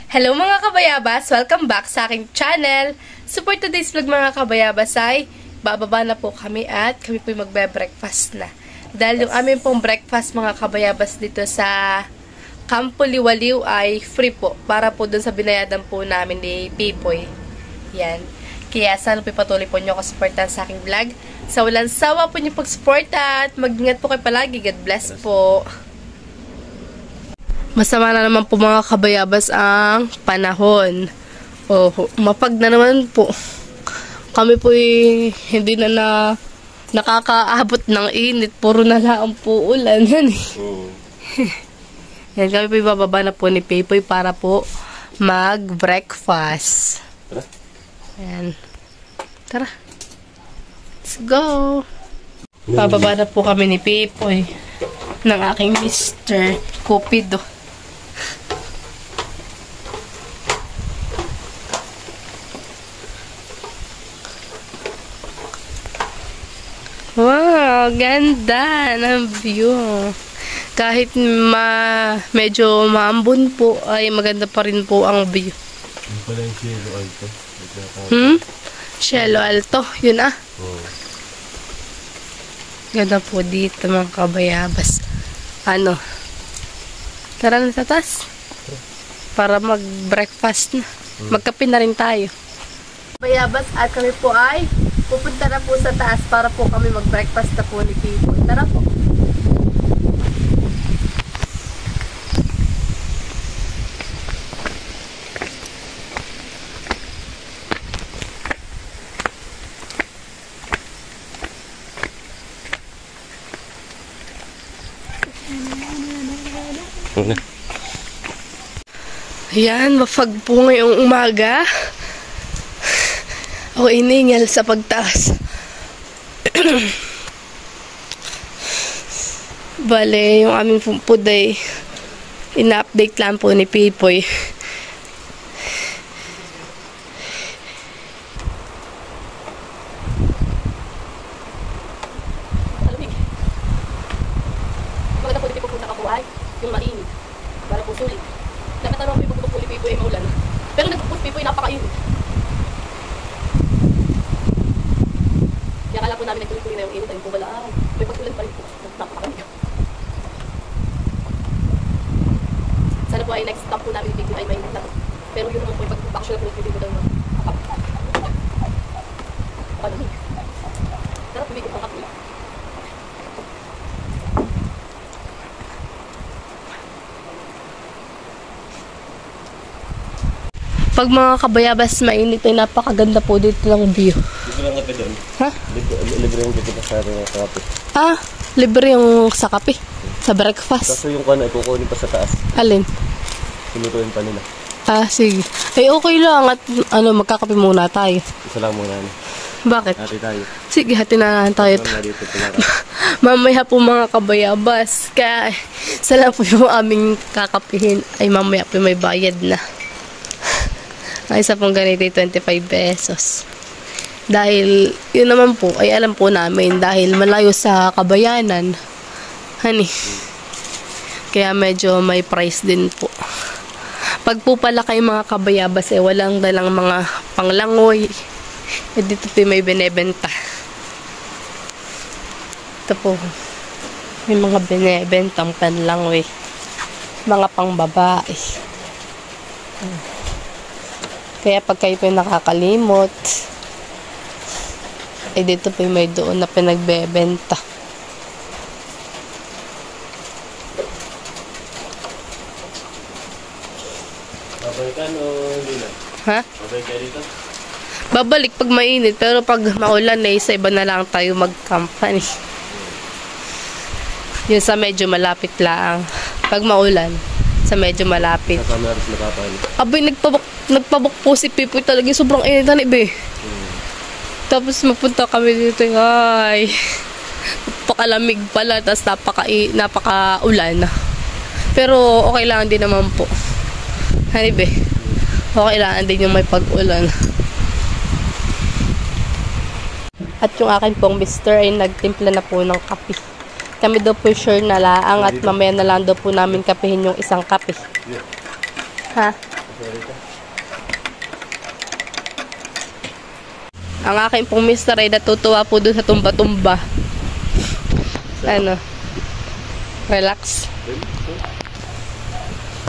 Hello mga kabayabas! Welcome back sa aking channel. So for today's vlog mga kabayabas ay bababa na po kami at kami po magbe-breakfast na. Dahil yung aming pong breakfast mga kabayabas dito sa Campo Liwaliw ay free po. Para po dun sa binayadan po namin ni Pipoy. Yan. Kaya sana po patuloy po nyo ako supportan sa aking vlog. Sa walang sawa po nyo pag-support at mag-ingat po kayo palagi. God bless po. Masama na naman po mga kabayabas ang panahon. Oh, mapag na naman po. Kami po hindi na nakakaabot ng init. Puro na lang po ulan. Yan Yan, kami po bababa na po ni Pipoy para po mag-breakfast. Yan. Tara. Let's go. Bababa na po kami ni Pipoy ng aking Mr. Cupido. Wow, ganda ng view. Kahit medyo maambon po, ay maganda pa rin po ang view. Yung pala yung Cielo Alto. Cielo Alto, yun ah. Ganda po dito mga kabayabas. Ano? Tara na sa taas. Para mag-breakfast na. Magkape na rin tayo. Kabayabas at kami po ay pupunta na po sa taas para po kami mag-breakfast na po ni Pipoy. Tara po. Ayan, mafag po ngayong umaga. Ako iningal sa pagtaas. Bale, yung aming food ay ina-update lang po ni Pipoy. Maganda po dito pupunta ka po ay yung mainit. Para po sulit. Nakatanong po yung po ni Pipoy ay maulan. Pero nagpupus Pipoy napakainit. Kaya kala po namin nagtuloy-tuloy na yung init ay po wala. May pag-ulan pa rin po. Napakainit. Sana po ay next stop po namin dito ay mainit na. Pero yun naman po yung pag-action na po dito daw. Palamig. Tara, pumigit ang kape. Pag mga kabayabas mainit ay napakaganda po dito ng view. Libre ang kape doon. Ha? Libre yung kape sa kape. Ah, libre yung sa kape. Sa breakfast. Kaso yung kana ay kukunin pa sa taas. Alin? Sinutuin pa nila. Ah, sige. Ay, okay lang. At magkakape muna tayo. Isa lang muna. Bakit? Hati tayo. Sige, hati na lang tayo. Mamaya po mga kabayabas. Kaya, sala po yung aming kakapihin. Ay, mamaya po may bayad na. Ang isa pong ganito 25 pesos. Dahil, yun naman po, ay alam po namin. Dahil malayo sa kabayanan. Honey. Kaya medyo may price din po. Pag po pala kayo mga kabayabas, walang dalang mga panglangoy. Dito po may binebenta. Ito po. May mga binebentang panlangoy. Mga pangbabae. Kaya pag kayo po nakakalimot, dito po may doon na pinagbebenta. Babalik ka no, Lila? Ha? Babalik ka dito? Babalik pag mainit, pero pag maulan sa iba na lang tayo mag-company. Yun sa medyo malapit lang. Pag maulan, sa medyo malapit. Sa kameras nakapali. Abay, nagpabok po si Pipoy talaga. Sobrang initan, ibe. Tapos magpunta kami dito. Ay, napakalamig pala. Tapos napaka-ulan. Pero okay lang din naman po. Hani, ibe. Okay lang din yung may pag-ulan. At yung akin pong mister ay nagtimpla na po ng kape. Kami daw po sure na laang at mamaya na lang daw po namin kapehin yung isang kape. Yeah. Ha? Sarita. Ang aking pong mister ay natutuwa po doon sa tumba-tumba. Ano? Relax.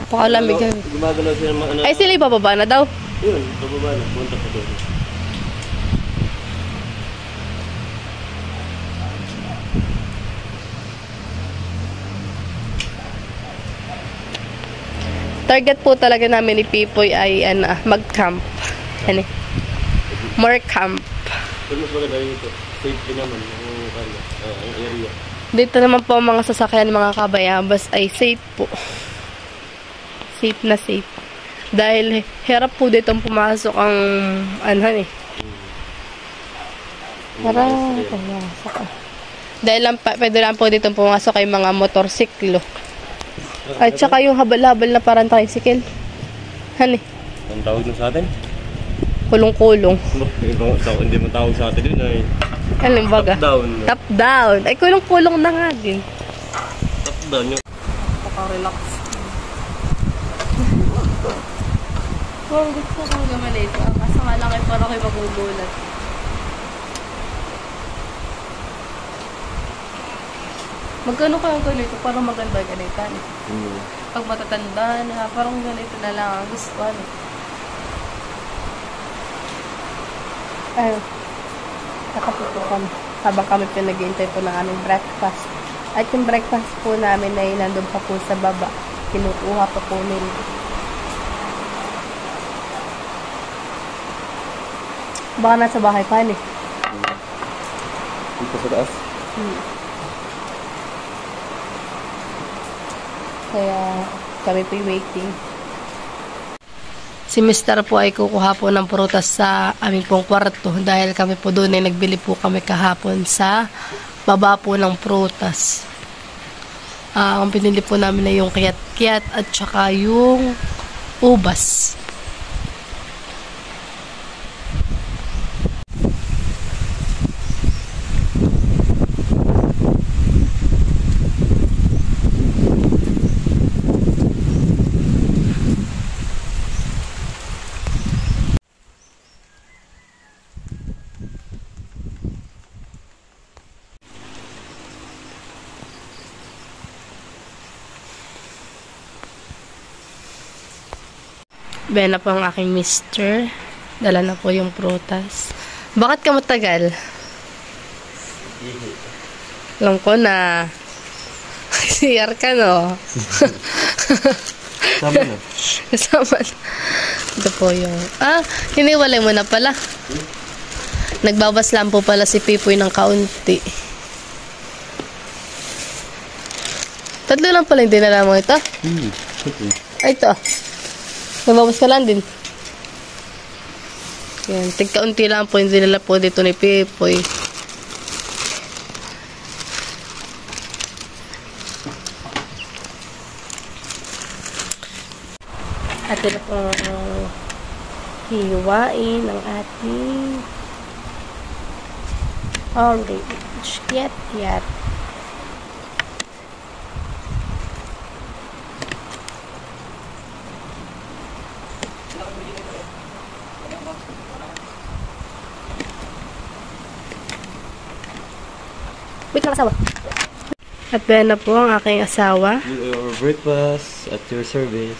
Pakalamig yan. Gumagalaw siya ng mga ano. Ay, sila ibababa na daw. Yun, pababa na. Punta pa doon. Target po talaga namin ni Pipoy ay mag-camp. Ano? More camp. Pero mas maganda dito. Safety naman. Ang area. Dito naman po ang mga sasakyan, mga kabayabas ay safe po. Safe na safe. Dahil hirap po dito pumasok ang Tara, pumasok ka. Dahil lang, pwede lang po dito pumasok ay mga motorsiklo. At saka yung habal-habal na parang tricycle. Ang tawag na sa atin? Kulong-kulong. Hindi mo tawag sa atin yun ay. Anong baga? Top down. Top down. Ay, kulong-kulong na nga din. Top down yun. Paka-relax. Gusto kong gaman ito. Kasi nga lang ay parang kayo magugulat. Magkano kayong ganito? Parang maganda ganito. Pag matatanda na, parang ganito na lang ang gusto. Ayun. Nakaputo kami. Habang kami pinag-iintay po ng aming breakfast. At yung breakfast po namin ay nandun pa po sa baba. Kinukuha pa po nila. Baka nasa bahay pa Dito sa taas? Kaya kami po waiting. Si Mr. po ay kukuha po ng prutas sa aming pong kwarto dahil kami po doon ay nagbili po kami kahapon sa baba po ng prutas. Ang pinili po namin ay yung kiyat-kiyat at saka yung ubas. Ben na po ang aking mister. Dala na po yung prutas. Bakit ka matagal? Alam ko na. CR ka, no? Sama na. Kasama na. Ito po yung... hiniwalay mo na pala. Nagbabas lang po pala si Pipoy ng kaunti. Tatlo lang pala yung dinala mo ito. Ay, ito. Nagbabas ka lang din. Yan. Tigkaunti lang po yung dinala po dito ni Pipoy. At ito po hiwain ng ating orange. Yat. Wait lang, asawa. At Ben na po ang aking asawa. Your breakfast at your service.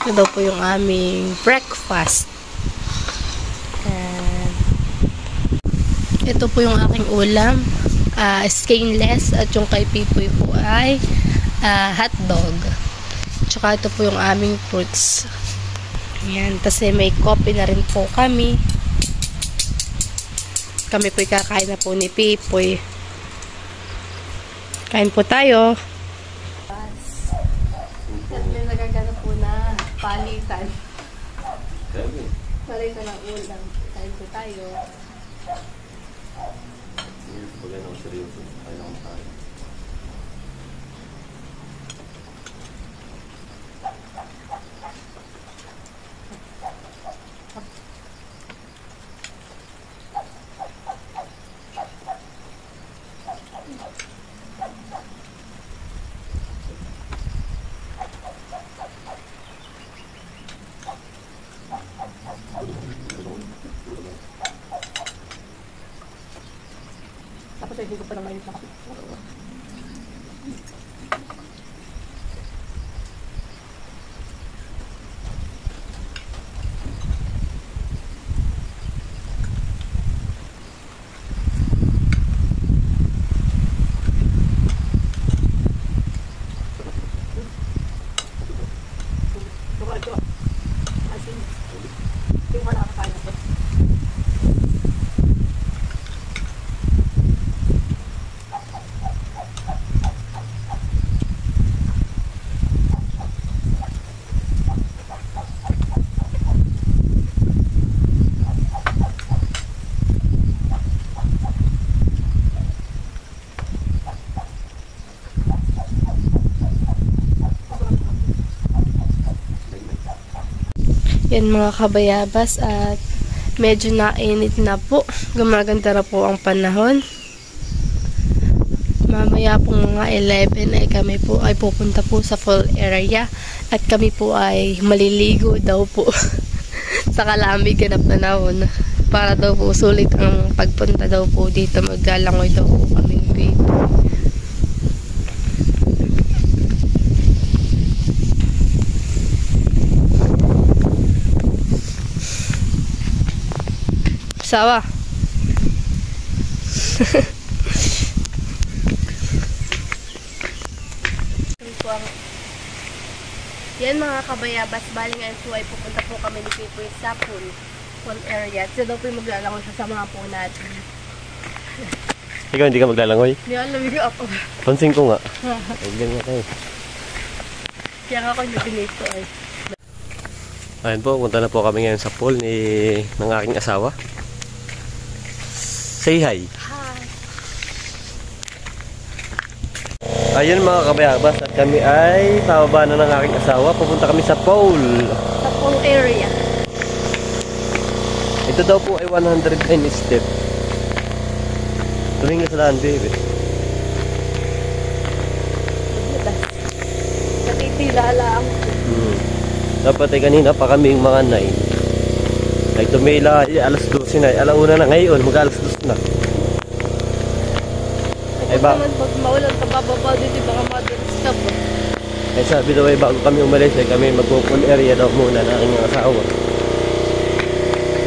Ito daw po yung aming breakfast. And ito po yung aking ulam. Skinless. At yung kay Pipoy po ay hotdog. Tsaka ito po yung aming fruits. Ayan. Tapos may coffee na rin po kami. Kami po'y kakain na po ni Pipoy. Kain po tayo. At may nagaganap po na palitan. Palitan ng ulam. Kain po tayo. Pag ano ko seryoso, kailangan tayo. Hindi ko pa naman yung kapit. Yan mga kabayabas at medyo nainit na po. Gumaganda na po ang panahon. Mamaya po mga 11 ay kami po ay pupunta po sa fall area at kami po ay maliligo daw po sa kalamig na panahon. Para daw po sulit ang pagpunta daw po dito. Maglalangoy daw po kami dito. Sawa. Yan mga kabayabas, bali ngayon po ay pupunta po kami ni Pipoy sa pool area. Siya daw po yung maglalangoy sa mga po natin. Ikaw hindi ka maglalangoy? Hindi alam yung ako. Pansin ko nga. Ay, ganyan kayo. Kaya nga ako yung binito ay. Ayan po, punta na po kami ngayon sa pool ng aking asawa. Say hi. Hi. Ayun mga kabayabas, at kami ay pababa na ng aking asawa. Pupunta kami sa pool. Sa pool area. Ito daw po ay 109 step. Tumingin sa daan, baby. Natitila lang. Dapat ay kanina pa kaming mga 9. Ay tumila ay alas 12 na. Alauna na ngayon, mag-alas 12 na. Ay ba? Pag maulan ka bababa dito, baka mother-stop. Ay sabi daw ay bago kami umalis ay kami magpo-pool area daw muna na aking asawa.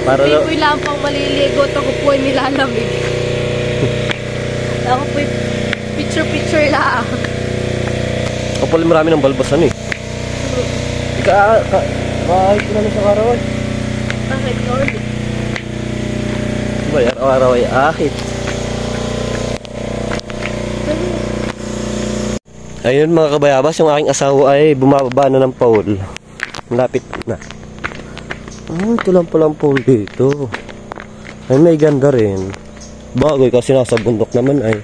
Para daw... Pipoy lang pang maliligo at ako po ay nilalamig. Ako po picture lang. Kapal marami ng balbasan eh. Kahit ko na sa karaway. Bakit yun? Diba, araw-araw ay ahit. Ayun mga kabayabas, yung aking asawa ay bumababa na ng pool. Malapit na. Ito lang palang pool dito. Ay, may ganda rin. Bagoy kasi nasa bundok naman ay.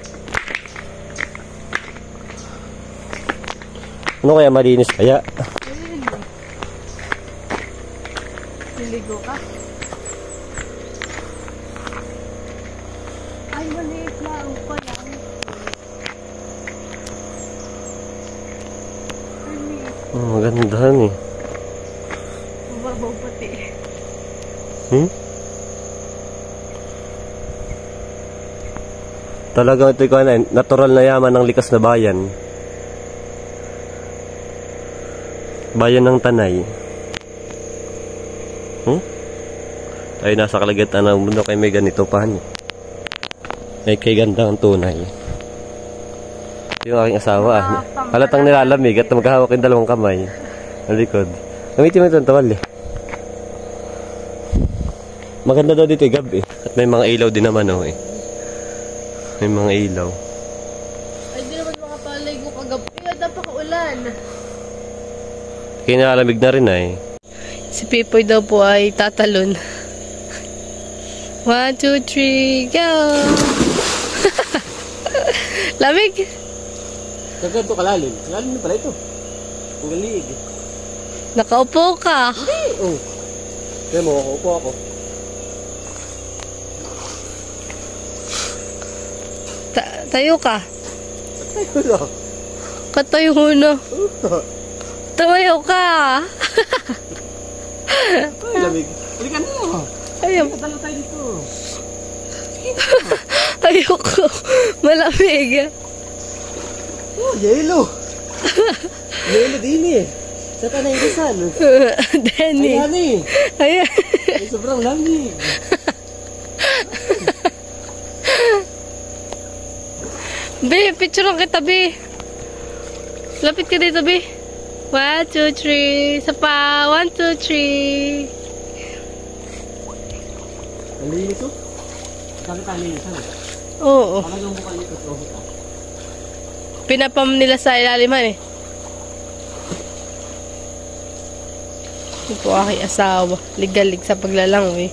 Ano kaya malinis kaya? Liligo ka? Ay, maliit lang pa lang. Maganda ni. Mababaw pati. Talaga ito ko na natural na yaman ng likas na bayan. Bayan ng Tanay. Ay nasa kalagitnaan ng mundo kay may ganito pa niya. Ay kay ganda ang tunay. Yung aking asawa. Halatang nilalamig at maghahawak yung dalawang kamay. Ang likod. Gamitin mo itong tawal eh. Maganda daw dito gabi. At may mga ilaw din naman oh eh. May mga ilaw. Ay, di naman makapaligo kagabi. Ay, napaka-ulan. Kaya nilalamig na rin ay. Si Pipoy daw po ay tatalon. 1, 2, 3, go! Lamig! Ganito kalalim. Kalalim na pala ito. Ang galig. Nakaupo ka. Oh. Kaya mo, upo ako. Tayo ka. Tayo na. Katayo na. Tumayo ka. Ay, lamig. Halika na. Ayaw. Talo tayo dito. Ayoko. Malamig. Oh, yelo. Yelo din eh. Sa tanay kasal. Danny. Ayan eh. Ayan. Ay, sobrang lamig. Be, picturean kita, Be. Lapit ka dito, Be. 1, 2, 3. Isa pa. 1, 2, 3. Ang linis oh. Dami tayong linisan eh. Oo. Talagang mukha nito. Pinapam nila sa ilaliman eh. Ito po aking asawa. Ligalig sa paglalangoy.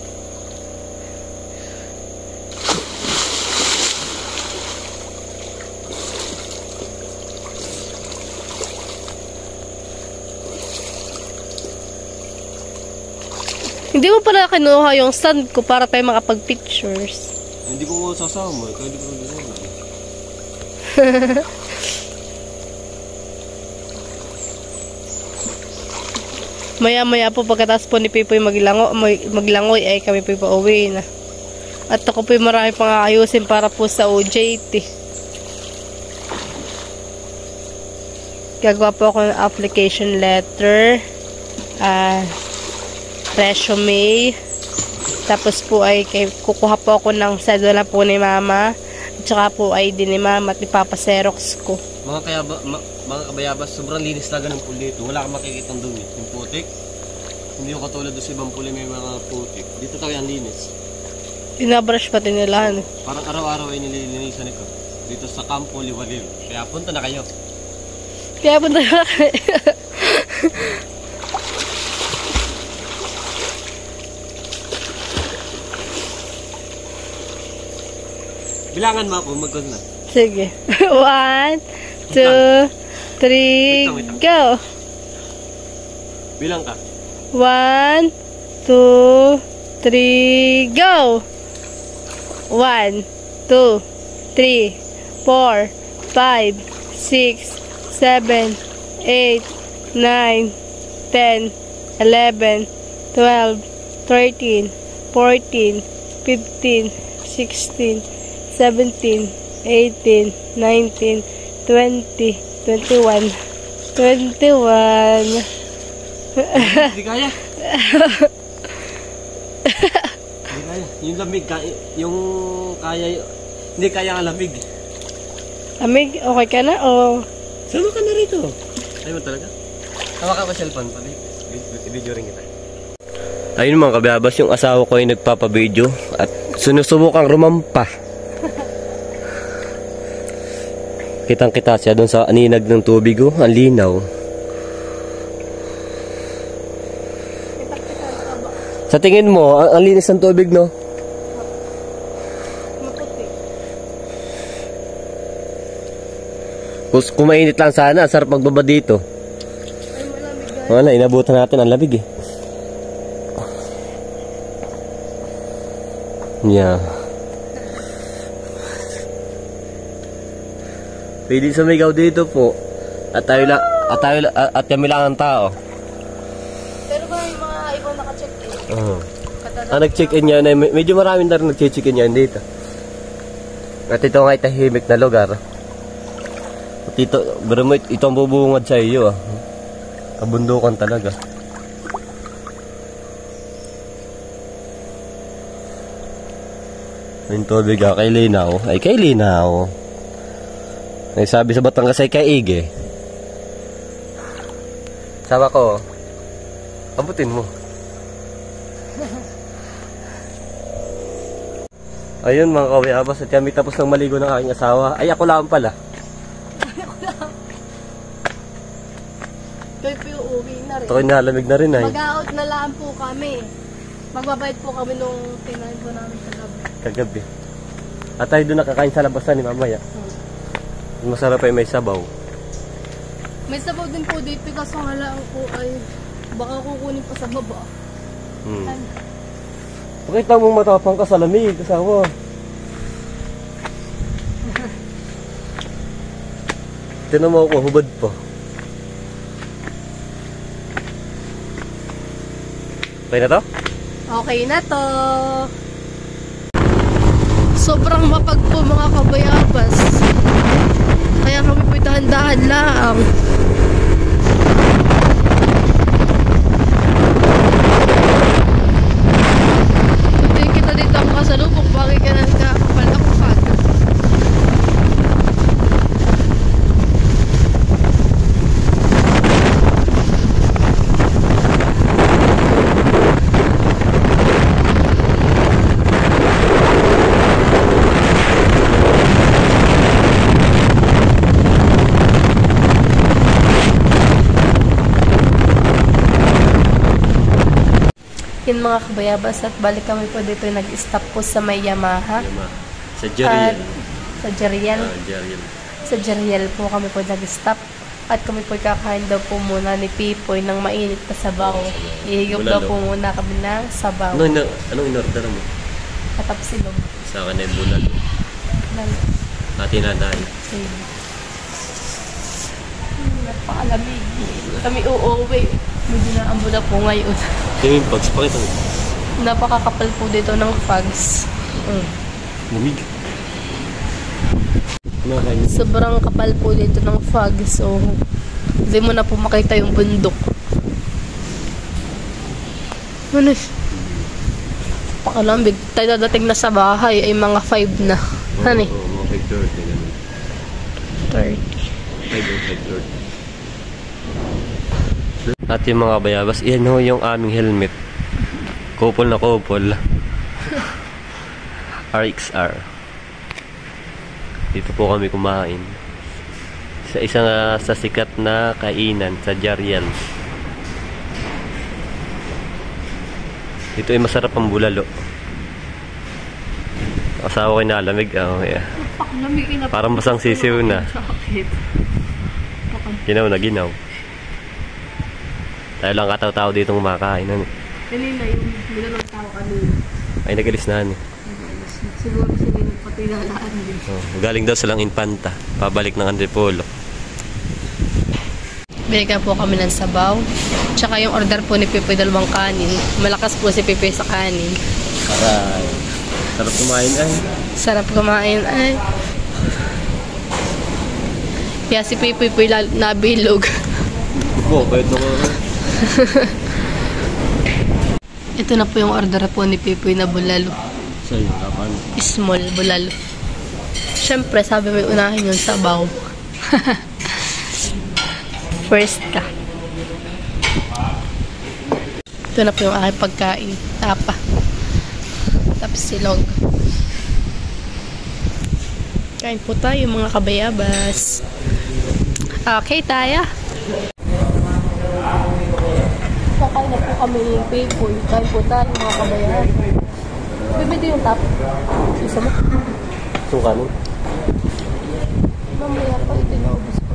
Hindi mo pala kinuha yung stand ko para tayo makapag-pictures. Hindi ko sasama eh. Kaya hindi ko sasama. Maya-maya po pagkatapos po ni Pipoy maglangoy ay kami po pauwi na. At ako po marami pang aayusin para po sa OJT. Gagawa po ako ng application letter, resume, tapos po ay kukuha po ako ng cedula po ni Mama, at saka po ID ni Mama at ipapaserox ko. Mga kabayabas, sobrang linis talaga ng pool dito. Wala kang makikita ng dumi. Yung putik, hindi yung katulad doon sa ibang pool may mga putik. Dito talaga ang linis. Pinabrush pati nila. Parang araw-araw ay nililinisan ito. Dito sa Campo Liwaliw. Kaya punta na kayo. Kaya punta na kayo. Bilangan mo ako, mag-on na. Sige. 1, 2, 3, Wait lang. go! Bilang ka. 1, 2, 3, go! 1, 2, 3, 4, 5, 6, 7, 8, 9, 10, 11, 12, 13, 14, 15, 16, 17, 18, 19, 20, 21, 21. Hindi kaya. Hindi kaya. Yung lamig, yung kaya, hindi kaya ang lamig. Amig, okay ka na o? Sama ka na rito. Ayaw mo talaga? Hawakan ko cellphone pa. I-video rin kita. Ayun mga kababas, yung asawa ko ay nagpapabideo at sinusubukang rumampa. Kitang-kita siya doon sa aninag ng tubig, oh. Ang linaw. Sa tingin mo, ang linis ng tubig, no? Kung mainit lang sana, sarap magbaba dito. Ay, malamig guys. Wala, inabutan natin ang lamig eh. Yeah. Pwede sumigaw dito po. At kami lang ang tao. Pero ba yung mga ibang naka-check-in? Ang nag-check-in yan, medyo maraming na rin nag-check-in yan dito. At ito nga tahimik na lugar. At ito, bro mo, ito ang bubungad sa iyo. Kabundukan talaga. Yung tubig kay Linaw. Ay kay Linaw. Ay sabi sa Batangas ay kay Ige. Sabi ko, abutin mo. Ayun mga kawiyabas, at kami tapos ng maligo ng aking asawa. Ay ako lang pala. Kayo po yung uwi na rin. Ito ko'y nalamig na rin ay. Mag-out na lang po kami. Magbabayad po kami nung tinahin po namin kagabi. Kagabi. At tayo doon nakakain sa labasan ni mamaya. Masarap ay may sabaw. May sabaw din po dito kaso halaan po ay baka kukunin pa sa baba. Pakita mong matapang ka sa lamig, asawa. Tinan mo ako, hubad pa. Okay na to? Okay na to. Sobrang mapag po mga kabayabas. Kaya kami po dahan-dahan lang. Hindi kita dito ang kasalubong. Bakit ka na nagkakapalakpan? Yun mga kabayabas, at balik kami po dito, nag-stop po sa may Yamaha. Sa Jeriel. Sa Jeriel. Jeriel. Sa Jeriel po kami po nag-stop. At kami po kakain daw po muna ni Pipoy ng mainit na sabaw. Ihigop daw po muna kami ng sabaw. Anong in-order mo? Katapsilog. Sa akin ay bulalo. At tinanay. Napakalamig. Kami uuwi. Medyo na ambo na po ngayon. Yung bugs, pakita mo. Napakakapal po dito ng fogs. Lamig. Sobrang kapal po dito ng fog, so hindi mo na po makita yung bundok. Ano? Pakalambig. Tayo dadating na sa bahay ay mga 5 na. Ano eh? Oo, mga 5:30. 5:30. At yung mga bayabas, yan ho yung aming helmet. Kupol na kupol. RXR. Dito po kami kumain. Sa isang sa sikat na kainan sa Jeriel. Dito ay masarap ang bulalo. Asawa ko nalamig. Oh, yeah. Parang basang sisiw na. Ginaw na ginaw. Tayo lang kataw-tao dito kumakain. Kanina yung nilalang tao kanina. Ay, nagalis na. Siguro sila yung patilalaan din. Galing daw silang Infanta. Pabalik ng Antipolo. Binigyan po kami ng sabaw. Tsaka yung order po ni Pipoy, 2 kanin. Malakas po si Pipoy sa kanin. Aray. Sarap kumain ay. Sarap kumain ay. Kaya si Pipoy po nabilog. Oo, kahit naman. Ito na po yung order po ni Pipoy na bulalo. Sa'yo, kapan? Small bulalo. Siyempre, sabi mo unahin yung sabaw. First ka. Ito na po yung aking pagkain. Tapa. Tapos silog. Kain po tayo mga kabayabas. Okay, tayo. Kakain na po kami ng Pipoy. Kain po tayo mga kabayabas. Bibili yung tap. Isa mo. Suka mo? Mamaya pa ito na ubus ko.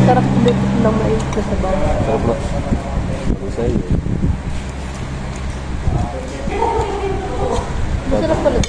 Sarap ulit ng mais na sabaw. Sarap na. Ako sa'yo. Masarap pala.